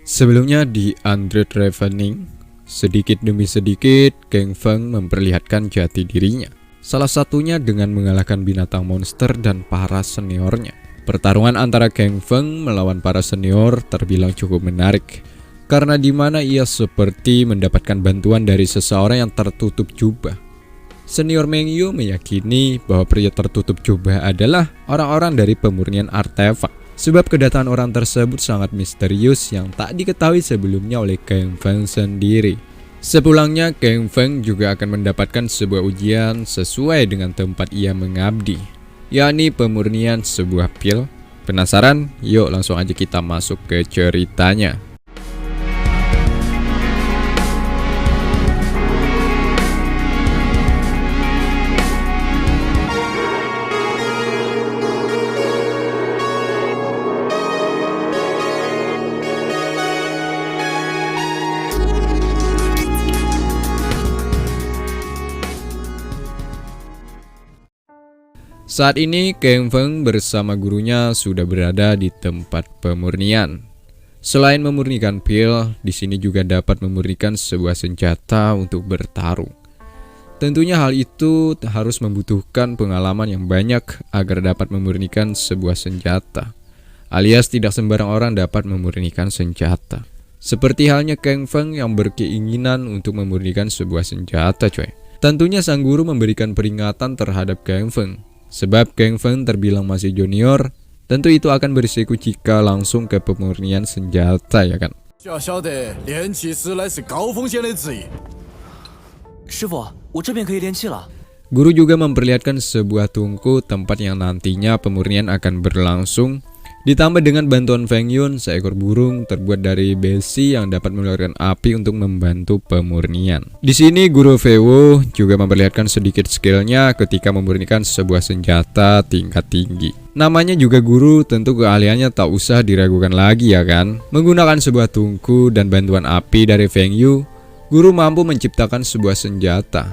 Sebelumnya di Undead Ravening, sedikit demi sedikit Kang Feng memperlihatkan jati dirinya. Salah satunya dengan mengalahkan binatang monster dan para seniornya. Pertarungan antara Kang Feng melawan para senior terbilang cukup menarik, karena di mana ia seperti mendapatkan bantuan dari seseorang yang tertutup jubah. Senior Meng Yu meyakini bahwa pria tertutup jubah adalah orang-orang dari pemurnian artefak. Sebab kedatangan orang tersebut sangat misterius yang tak diketahui sebelumnya oleh Kang Feng sendiri. Sepulangnya, Kang Feng juga akan mendapatkan sebuah ujian sesuai dengan tempat ia mengabdi, yakni pemurnian sebuah pil. Penasaran? Yuk langsung aja kita masuk ke ceritanya. Saat ini Kang Feng bersama gurunya sudah berada di tempat pemurnian. Selain memurnikan pil, di sini juga dapat memurnikan sebuah senjata untuk bertarung. Tentunya hal itu harus membutuhkan pengalaman yang banyak agar dapat memurnikan sebuah senjata. Alias tidak sembarang orang dapat memurnikan senjata. Seperti halnya Kang Feng yang berkeinginan untuk memurnikan sebuah senjata, coy. Tentunya sang guru memberikan peringatan terhadap Kang Feng. Sebab Kang Feng terbilang masih junior, tentu itu akan berisiko jika langsung ke pemurnian senjata, ya kan? Guru juga memperlihatkan sebuah tungku tempat yang nantinya pemurnian akan berlangsung. Ditambah dengan bantuan Feng Yun, seekor burung terbuat dari besi yang dapat mengeluarkan api untuk membantu pemurnian. Di sini Guru Feiwo juga memperlihatkan sedikit skillnya ketika memurnikan sebuah senjata tingkat tinggi. Namanya juga guru, tentu keahliannya tak usah diragukan lagi, ya kan? Menggunakan sebuah tungku dan bantuan api dari Feng Yu, guru mampu menciptakan sebuah senjata.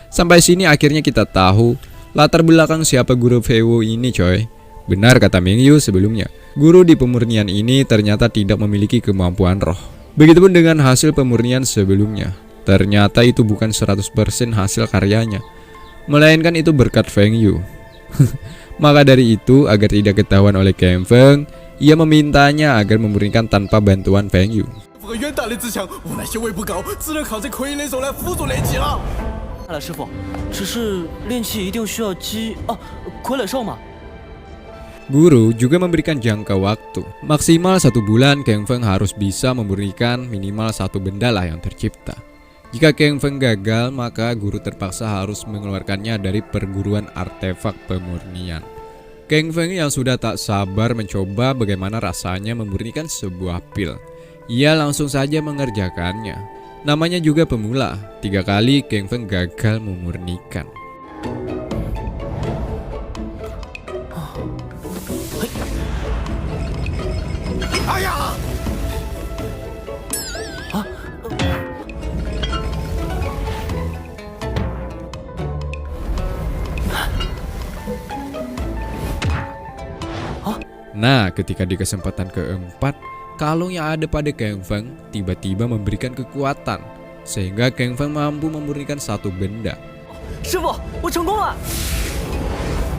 Sampai sini akhirnya kita tahu latar belakang siapa Guru Feiwo ini, coy. Benar kata Meng Yu sebelumnya, guru di pemurnian ini ternyata tidak memiliki kemampuan roh. Begitupun dengan hasil pemurnian sebelumnya. Ternyata itu bukan 100% hasil karyanya, melainkan itu berkat Feng Yu. Maka dari itu, agar tidak ketahuan oleh Kang Feng, ia memintanya agar memurnikan tanpa bantuan Feng Yu. Guru juga memberikan jangka waktu. Maksimal 1 bulan Kang Feng harus bisa memurnikan minimal 1 benda lah yang tercipta. Jika Kang Feng gagal, maka guru terpaksa harus mengeluarkannya dari perguruan artefak pemurnian. Kang Feng yang sudah tak sabar mencoba bagaimana rasanya memurnikan sebuah pil. Ia langsung saja mengerjakannya. Namanya juga pemula, 3 kali Kang Feng gagal memurnikan. Nah, ketika di kesempatan keempat, kalung yang ada pada Kang Feng tiba-tiba memberikan kekuatan, sehingga Kang Feng mampu memurnikan 1 benda.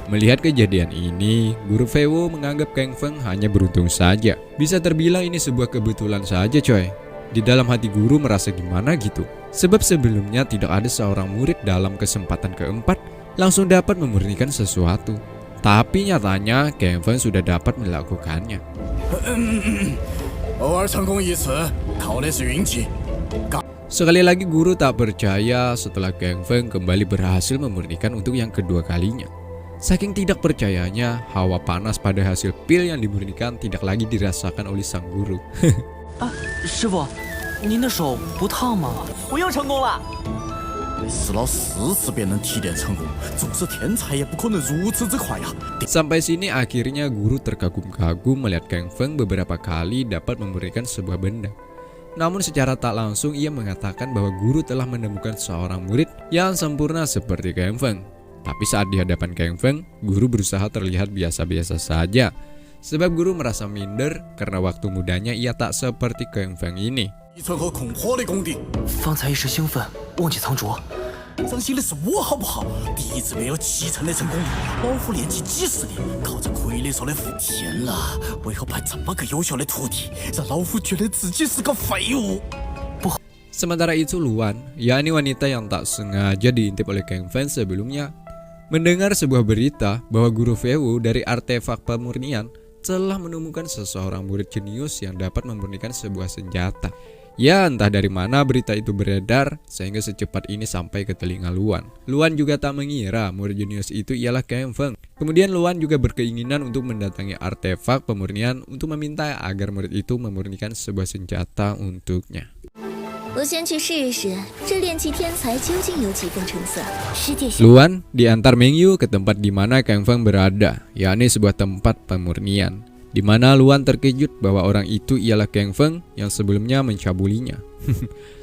Melihat kejadian ini, Guru Feiwo menganggap Kang Feng hanya beruntung saja. Bisa terbilang ini sebuah kebetulan saja, coy. Di dalam hati guru merasa gimana gitu. Sebab sebelumnya tidak ada seorang murid dalam kesempatan keempat langsung dapat memurnikan sesuatu. Tapi nyatanya Kang Feng sudah dapat melakukannya. Sekali lagi guru tak percaya setelah Kang Feng kembali berhasil memurnikan untuk yang kedua kalinya. Saking tidak percayanya, hawa panas pada hasil pil yang dimurnikan tidak lagi dirasakan oleh sang guru. Sampai sini akhirnya guru terkagum-kagum melihat Kang Feng beberapa kali dapat memurnikan sebuah benda. Namun secara tak langsung ia mengatakan bahwa guru telah menemukan seorang murid yang sempurna seperti Kang Feng. Tapi saat di hadapan Kang Feng, guru berusaha terlihat biasa-biasa saja. Sebab guru merasa minder karena waktu mudanya ia tak seperti Kang Feng ini. 方才一时兴奋，忘记藏拙。伤心的是我好不好？第一次没有7成的成功率，老夫练习几十年，靠着傀儡说的服。天哪，为何派这么个优秀的徒弟，让老夫觉得自己是个废物？ Sementara itu Luan, yakni wanita yang tak sengaja diintip oleh Kang Feng sebelumnya, mendengar sebuah berita bahwa guru Feiwu dari artefak pemurnian telah menemukan seseorang murid jenius yang dapat memurnikan sebuah senjata. Ya, entah dari mana berita itu beredar sehingga secepat ini sampai ke telinga Luan. Luan juga tak mengira murid jenius itu ialah Kang Feng. Kemudian Luan juga berkeinginan untuk mendatangi artefak pemurnian untuk meminta agar murid itu memurnikan sebuah senjata untuknya. 我先去试一试，这炼器天才究竟有几分成色。世界 Luan diantar Mengyu ke tempat di mana Kang Feng berada, yakni sebuah tempat pemurnian, di mana Luan terkejut bahwa orang itu ialah Kang Feng yang sebelumnya mencabulinya.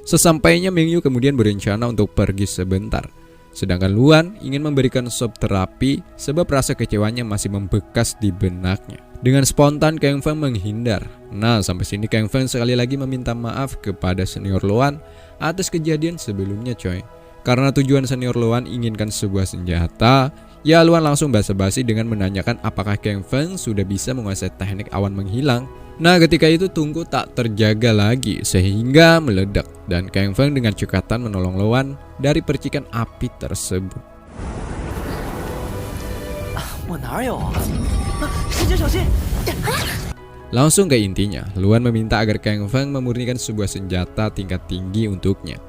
Sesampainya Mengyu kemudian berencana untuk pergi sebentar. Sedangkan Luan ingin memberikan sop terapi sebab rasa kecewanya masih membekas di benaknya. Dengan spontan Kang Feng menghindar. Nah, sampai sini Kang Feng sekali lagi meminta maaf kepada senior Luan atas kejadian sebelumnya coy. Karena tujuan senior Luan inginkan sebuah senjata, ya Luan langsung basa-basi dengan menanyakan apakah Kang Feng sudah bisa menguasai teknik awan menghilang. Nah, ketika itu Tungku tak terjaga lagi sehingga meledak dan Kang Feng dengan cekatan menolong Luan dari percikan api tersebut. 我哪有啊？师姐小心！ Langsung ke intinya, Luan meminta agar Kang Feng memurnikan sebuah senjata tingkat tinggi untuknya.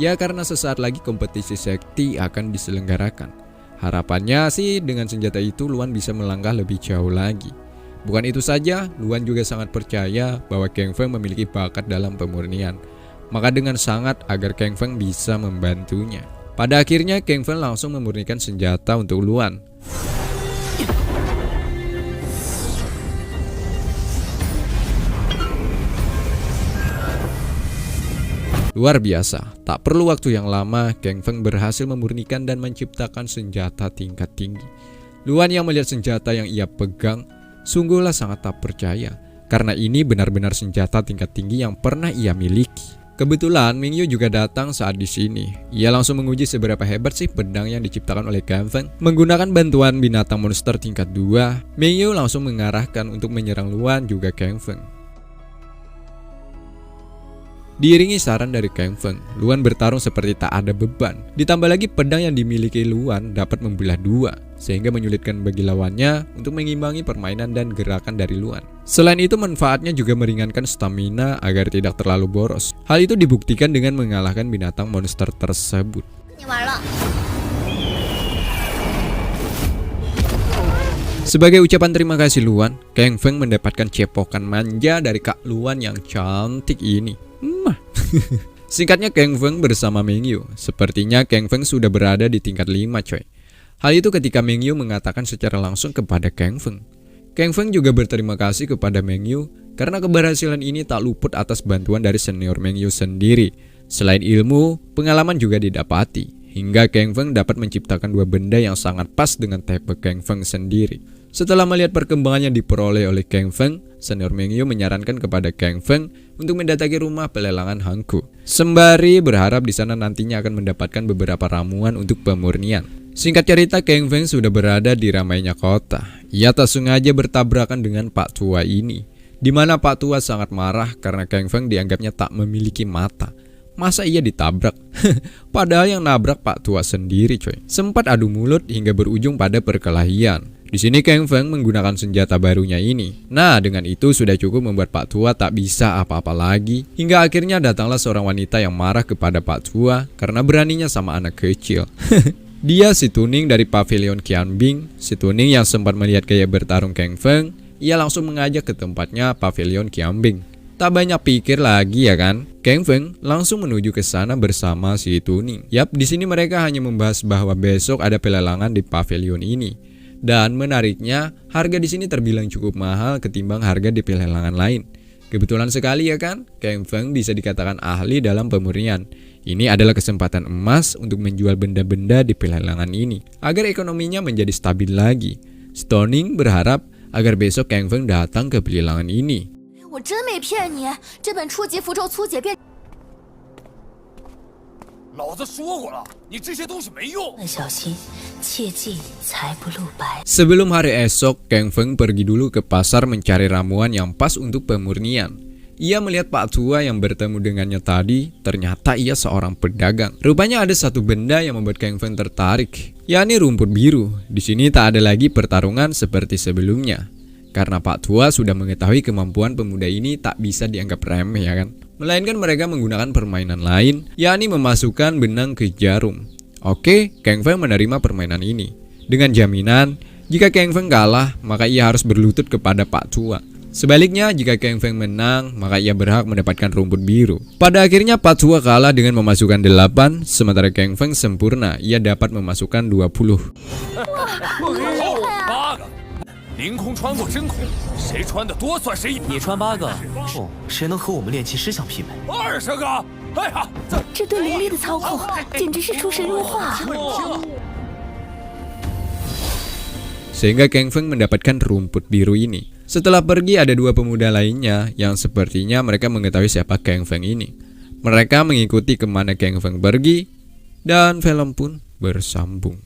Ya karena sesaat lagi kompetisi sekti akan diselenggarakan. Harapannya sih dengan senjata itu Luan bisa melangkah lebih jauh lagi. Bukan itu saja, Luan juga sangat percaya bahwa Kang Feng memiliki bakat dalam pemurnian. Maka dengan sangat agar Kang Feng bisa membantunya. Pada akhirnya Kang Feng langsung memurnikan senjata untuk Luan. Luar biasa, tak perlu waktu yang lama, Kang Feng berhasil memurnikan dan menciptakan senjata tingkat tinggi. Luan yang melihat senjata yang ia pegang, sungguhlah sangat tak percaya, karena ini benar-benar senjata tingkat tinggi yang pernah ia miliki. Kebetulan Mingyu juga datang saat di sini. Ia langsung menguji seberapa hebat sih pedang yang diciptakan oleh Kang Feng. Menggunakan bantuan binatang monster tingkat 2, Mingyu langsung mengarahkan untuk menyerang Luan juga Kang Feng. Diiringi saran dari Kang Feng, Luan bertarung seperti tak ada beban. Ditambah lagi pedang yang dimiliki Luan dapat membelah dua, sehingga menyulitkan bagi lawannya untuk mengimbangi permainan dan gerakan dari Luan. Selain itu manfaatnya juga meringankan stamina agar tidak terlalu boros. Hal itu dibuktikan dengan mengalahkan binatang monster tersebut. Sebagai ucapan terima kasih Luan, Kang Feng mendapatkan cepokan manja dari Kak Luan yang cantik ini. Singkatnya Kang Feng bersama Mengyu. Sepertinya Kang Feng sudah berada di tingkat 5 coy. Hal itu ketika Mengyu mengatakan secara langsung kepada Kang Feng. Kang Feng juga berterima kasih kepada Mengyu karena keberhasilan ini tak luput atas bantuan dari senior Mengyu sendiri. Selain ilmu, pengalaman juga didapati, hingga Kang Feng dapat menciptakan dua benda yang sangat pas dengan tipe Kang Feng sendiri. Setelah melihat perkembangan yang diperoleh oleh Kang Feng, senior Mengyu menyarankan kepada Kang Feng untuk mendatangi rumah pelelangan Hanku, sembari berharap di sana nantinya akan mendapatkan beberapa ramuan untuk pemurnian. Singkat cerita, Kang Feng sudah berada di ramainya kota. Ia tak sengaja bertabrakan dengan Pak Tua ini, di mana Pak Tua sangat marah karena Kang Feng dianggapnya tak memiliki mata. Masa ia ditabrak? Padahal yang nabrak Pak Tua sendiri coy. Sempat adu mulut hingga berujung pada perkelahian. Di sini Kang Feng menggunakan senjata barunya ini. Nah, dengan itu sudah cukup membuat Pak Tua tak bisa apa-apa lagi. Hingga akhirnya datanglah seorang wanita yang marah kepada Pak Tua karena beraninya sama anak kecil. Dia si Tuning dari Pavilion Qianbing. Si Tuning yang sempat melihat gaya bertarung Kang Feng, ia langsung mengajak ke tempatnya Pavilion Qianbing. Tak banyak pikir lagi ya kan, Kang Feng langsung menuju ke sana bersama si Tuning. Yap, di sini mereka hanya membahas bahwa besok ada pelelangan di pavilion ini. Dan menariknya, harga di sini terbilang cukup mahal ketimbang harga di pelelangan lain. Kebetulan sekali ya kan, Kang Feng bisa dikatakan ahli dalam pemurnian. Ini adalah kesempatan emas untuk menjual benda-benda di pelelangan ini, agar ekonominya menjadi stabil lagi. Stoning berharap agar besok Kang Feng datang ke pelelangan ini. 我真没骗你，这本初级符咒粗解变。 老子说过了，你这些东西没用。小心，切记财不露白。 Sebelum hari esok, Kang Feng pergi dulu ke pasar mencari ramuan yang pas untuk pemurnian. Ia melihat Pak Tua yang bertemu dengannya tadi, ternyata ia seorang pedagang. Rupanya ada satu benda yang membuat Kang Feng tertarik, yakni rumput biru. Di sini tak ada lagi pertarungan seperti sebelumnya. Karena Pak Tua sudah mengetahui kemampuan pemuda ini tak bisa dianggap remeh ya kan. Melainkan mereka menggunakan permainan lain, yakni memasukkan benang ke jarum. Oke, Kang Feng menerima permainan ini. Dengan jaminan, jika Kang Feng kalah, maka ia harus berlutut kepada Pak Tua. Sebaliknya, jika Kang Feng menang, maka ia berhak mendapatkan rumput biru. Pada akhirnya Pak Tua kalah dengan memasukkan 8, sementara Kang Feng sempurna, ia dapat memasukkan 20. 8个，凌空穿过真空，谁穿的多算谁赢。你穿8个，哦，谁能和我们炼气师相媲美20个，哎呀，这对灵力的操控简直是出神入化。 Sehingga Kang Feng mendapatkan rumput biru ini. Setelah pergi ada 2 pemuda lainnya yang sepertinya mereka mengetahui siapa Kang Feng ini. Mereka mengikuti kemana Kang Feng pergi dan film pun bersambung.